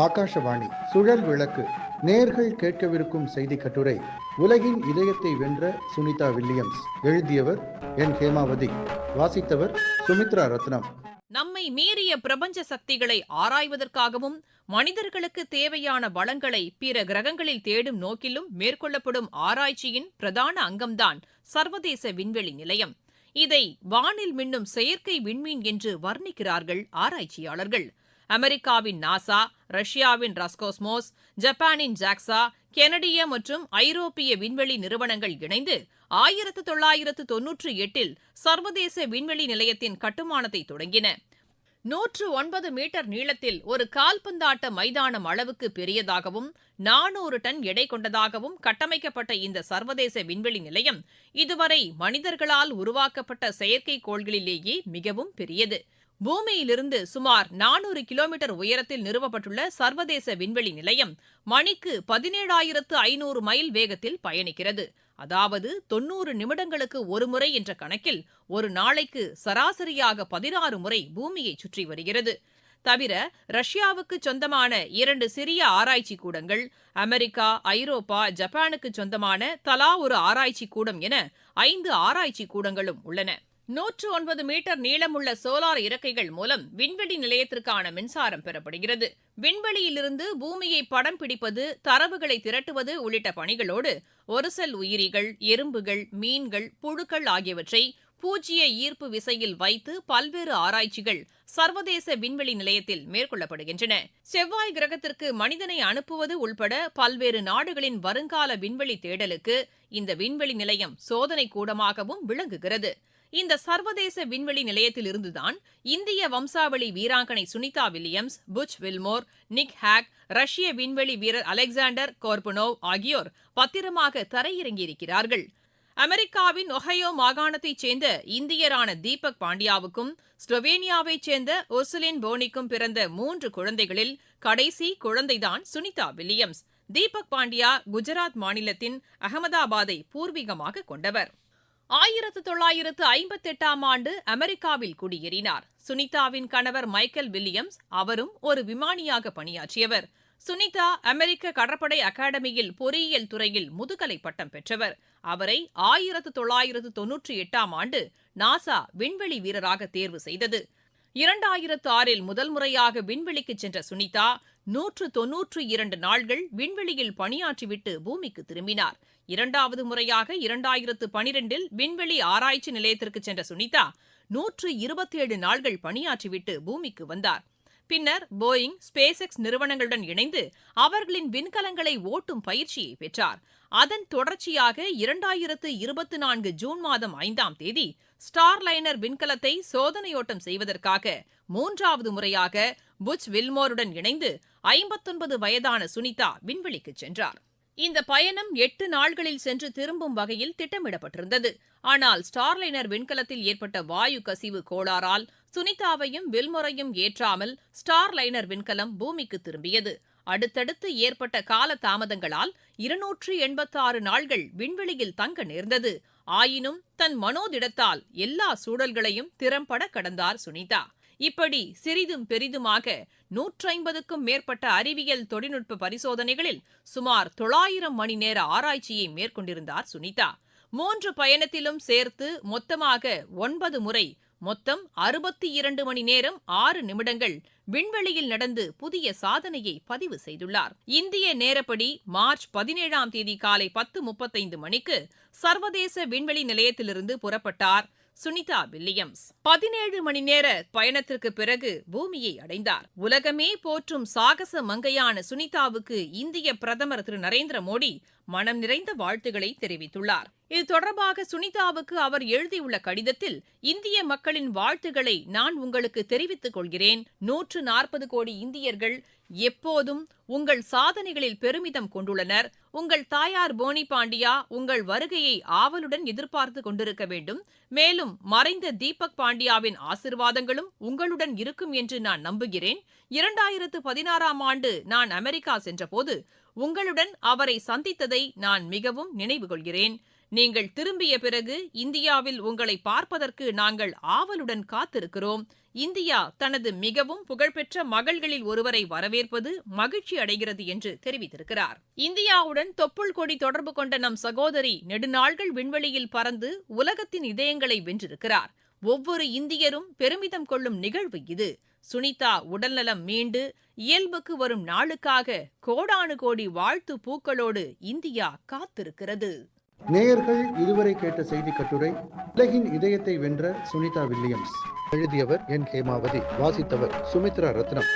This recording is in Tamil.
ஆகாஷவாணி சுழல் விளக்கு. நேர்கள் கேட்கவிருக்கும் செய்தி கட்டுரை உலகின் இதயத்தை வென்ற சுனிதா வில்லியம்ஸ். எழுதியவர் என் ஹேமாவதி. வாசித்தவர் சுமித்ரா ரத்னம். நம்மை மீறிய பிரபஞ்ச சக்திகளை ஆராய்வதற்காகவும் மனிதர்களுக்கு தேவையான வளங்களை பிற கிரகங்களில் தேடும் நோக்கிலும் மேற்கொள்ளப்படும் ஆராய்ச்சியின் பிரதான அங்கம்தான் சர்வதேச விண்வெளி நிலையம். இதை வானில் மின்னும் செயற்கை விண்மீன் என்று வர்ணிக்கிறார்கள் ஆராய்ச்சியாளர்கள். அமெரிக்காவின் நாசா, ரஷ்யாவின் ராஸ்கோஸ்மோஸ், ஜப்பானின் ஜாக்சா, கெனடிய மற்றும் ஐரோப்பிய விண்வெளி நிறுவனங்கள் இணைந்து 1998 சர்வதேச விண்வெளி நிலையத்தின் கட்டுமானத்தை தொடங்கின. 109 மீட்டர் நீளத்தில் ஒரு கால்பந்தாட்ட மைதானம் அளவுக்கு பெரியதாகவும் 400 டன் எடை கொண்டதாகவும் கட்டமைக்கப்பட்ட இந்த சர்வதேச விண்வெளி நிலையம் இதுவரை மனிதர்களால் உருவாக்கப்பட்ட செயற்கைக்கோள்களிலேயே மிகவும் பெரியது. பூமியிலிருந்து சுமார் 400 கிலோமீட்டர் உயரத்தில் நிறுவப்பட்டுள்ள சர்வதேச விண்வெளி நிலையம் மணிக்கு 17,500 மைல் வேகத்தில் பயணிக்கிறது. அதாவது 90 நிமிடங்களுக்கு ஒருமுறை என்ற கணக்கில் ஒரு நாளைக்கு சராசரியாக 16 முறை பூமியை சுற்றி வருகிறது. தவிர ரஷ்யாவுக்கு சொந்தமான 2 சிறிய ஆராய்ச்சி கூடங்கள், அமெரிக்கா, ஐரோப்பா, ஜப்பானுக்கு சொந்தமான தலா ஒரு ஆராய்ச்சி கூடம் என 5 ஆராய்ச்சி கூடங்களும் உள்ளன. 109 மீட்டர் நீளமுள்ள சோலார் இறக்கைகள் மூலம் விண்வெளி நிலையத்திற்கான மின்சாரம் பெறப்படுகிறது. விண்வெளியிலிருந்து பூமியை படம் பிடிப்பது, தரவுகளை திரட்டுவது உள்ளிட்ட பணிகளோடு ஒரு செல் உயிரிகள், எறும்புகள், மீன்கள், புழுக்கள் ஆகியவற்றை பூஜ்ய ஈர்ப்பு விசையில் வைத்து பல்வேறு ஆராய்ச்சிகள் சர்வதேச விண்வெளி நிலையத்தில் மேற்கொள்ளப்படுகின்றன. செவ்வாய் கிரகத்திற்கு மனிதனை அனுப்புவது உள்பட பல்வேறு நாடுகளின் வருங்கால விண்வெளி தேடலுக்கு இந்த விண்வெளி நிலையம் சோதனை கூடமாகவும் விளங்குகிறது. இந்த சர்வதேச விண்வெளி நிலையத்திலிருந்துதான் இந்திய வம்சாவளி வீராங்கனை Sunita Williams, புச் Willmore, Nick Hague, ரஷ்ய விண்வெளி வீரர் அலெக்சாண்டர் கோர்பனோவ் ஆகியோர் பத்திரமாக தரையிறங்கியிருக்கிறார்கள். அமெரிக்காவின் ஒஹையோ மாகாணத்தைச் சேர்ந்த இந்தியரான தீபக் பாண்டியாவுக்கும் ஸ்லோவேனியாவைச் சேர்ந்த உர்சுலின் போனிக்கும் பிறந்த 3 குழந்தைகளில் கடைசி குழந்தைதான் சுனிதா வில்லியம்ஸ். தீபக் பாண்டியா குஜராத் மாநிலத்தின் அகமதாபாத்தை பூர்வீகமாக கொண்டவர். 1958ஆம் ஆண்டு அமெரிக்காவில் குடியேறினார். சுனிதாவின் கணவர் மைக்கேல் வில்லியம்ஸ், அவரும் ஒரு விமானியாக பணியாற்றியவர். சுனிதா அமெரிக்க கடற்படை அகாடமியில் பொறியியல் துறையில் முதுகலை பட்டம் பெற்றவர். அவரை 1998ஆம் ஆண்டு நாசா விண்வெளி வீரராக தேர்வு செய்தது. 2006 முதல் முறையாக விண்வெளிக்கு சென்ற சுனிதா 192 நாள்கள் விண்வெளியில் பணியாற்றிவிட்டு பூமிக்கு திரும்பினார். 2வது முறையாக 2012 விண்வெளி ஆராய்ச்சி நிலையத்திற்கு சென்ற சுனிதா 127 நாள்கள் பணியாற்றிவிட்டு பூமிக்கு வந்தார். பின்னர் போயிங், ஸ்பேஸ் எக்ஸ் நிறுவனங்களுடன் இணைந்து அவர்களின் விண்கலங்களை ஓட்டும் பயிற்சியை பெற்றார். அதன் தொடர்ச்சியாக 2024 ஜூன் மாதம் 5ஆம் தேதி ஸ்டார்லைனர் விண்கலத்தை சோதனையோட்டம் செய்வதற்காக 3வது முறையாக புச் வில்மோருடன் இணைந்து 59 வயதான சுனிதா விண்வெளிக்கு சென்றார். இந்த பயணம் 8 நாள்களில் சென்று திரும்பும் வகையில் திட்டமிடப்பட்டிருந்தது. ஆனால் ஸ்டார்லைனர் விண்கலத்தில் ஏற்பட்ட வாயு கசிவு கோளாறால் சுனிதாவையும் வில்மோரையும் ஏற்றாமல் ஸ்டார்லைனர் விண்கலம் பூமிக்கு திரும்பியது. அடுத்தடுத்து ஏற்பட்ட கால தாமதங்களால் 286 நாள்கள் விண்வெளியில் தங்க நேர்ந்தது. ஆயினும் தன் மனோதிடத்தால் எல்லா சூழல்களையும் திறம்பட கடந்தார் சுனிதா. இப்படி சிறிதும் பெரிதுமாக 150க்கும் மேற்பட்ட அறிவியல் தொழில்நுட்ப பரிசோதனைகளில் சுமார் 900 மணி நேர ஆராய்ச்சியை மேற்கொண்டிருந்தார் சுனிதா. 3 பயணத்திலும் சேர்த்து மொத்தமாக 9 முறை மொத்தம் 62 மணி நேரம் 6 நிமிடங்கள் விண்வெளியில் நடந்து புதிய சாதனையை பதிவு செய்துள்ளார். இந்திய நேரப்படி மார்ச் 17ஆம் தேதி காலை 10:35 மணிக்கு சர்வதேச விண்வெளி நிலையத்திலிருந்து புறப்பட்டார் சுனிதா வில்லியம்ஸ். 17 மணி நேர பயணத்திற்கு பிறகு பூமியை அடைந்தார். உலகமே போற்றும் சாகச மங்கையான சுனிதாவுக்கு இந்திய பிரதமர் திரு நரேந்திர மோடி மனம் நிறைந்த வாழ்த்துக்களை தெரிவித்துள்ளார். இது தொடர்பாக சுனிதாவுக்கு அவர் எழுதியுள்ள கடிதத்தில், இந்திய மக்களின் வாழ்த்துக்களை நான் உங்களுக்கு தெரிவித்துக் கொள்கிறேன். 140 கோடி இந்தியர்கள் எப்போதும் உங்கள் சாதனைகளில் பெருமிதம் கொண்டுள்ளனர். உங்கள் தாயார் போனி பாண்டியா உங்கள் வருகையை ஆவலுடன் எதிர்பார்த்து கொண்டிருக்க வேண்டும். மேலும் மறைந்த தீபக் பாண்டியாவின் ஆசிர்வாதங்களும் உங்களுடன் இருக்கும் என்று நான் நம்புகிறேன். 2016ஆம் ஆண்டு நான் அமெரிக்கா சென்றபோது உங்களுடன் அவரை சந்தித்ததை நான் மிகவும் நினைவு கொள்கிறேன். நீங்கள் திரும்பிய பிறகு இந்தியாவில் உங்களை பார்ப்பதற்கு நாங்கள் ஆவலுடன் காத்திருக்கிறோம். இந்தியா தனது மிகவும் புகழ்பெற்ற மகள்களில் ஒருவரை வரவேற்பது மகிழ்ச்சி அடைகிறது என்று தெரிவித்திருக்கிறார். இந்தியாவுடன் தொப்புள் கொடி தொடர்பு கொண்ட நம் சகோதரி நெடுநாள்கள் விண்வெளியில் பறந்து உலகத்தின் இதயங்களை வென்றிருக்கிறார். ஒவ்வொரு இந்தியரும் பெருமிதம் கொள்ளும் நிகழ்வு இது. சுனிதா உடல்நலம் மீண்டு இயல்புக்கு வரும் நாளுக்காக கோடானு கோடி வாழ்த்து பூக்களோடு இந்தியா காத்திருக்கிறது. நேயர்கள் இதுவரை கேட்ட செய்தி கட்டுரை உலகின் இதயத்தை வென்ற சுனிதா வில்லியம்ஸ். எழுதியவர் என் ஹேமாவதி. வாசித்தவர் சுமித்ரா ரத்னம்.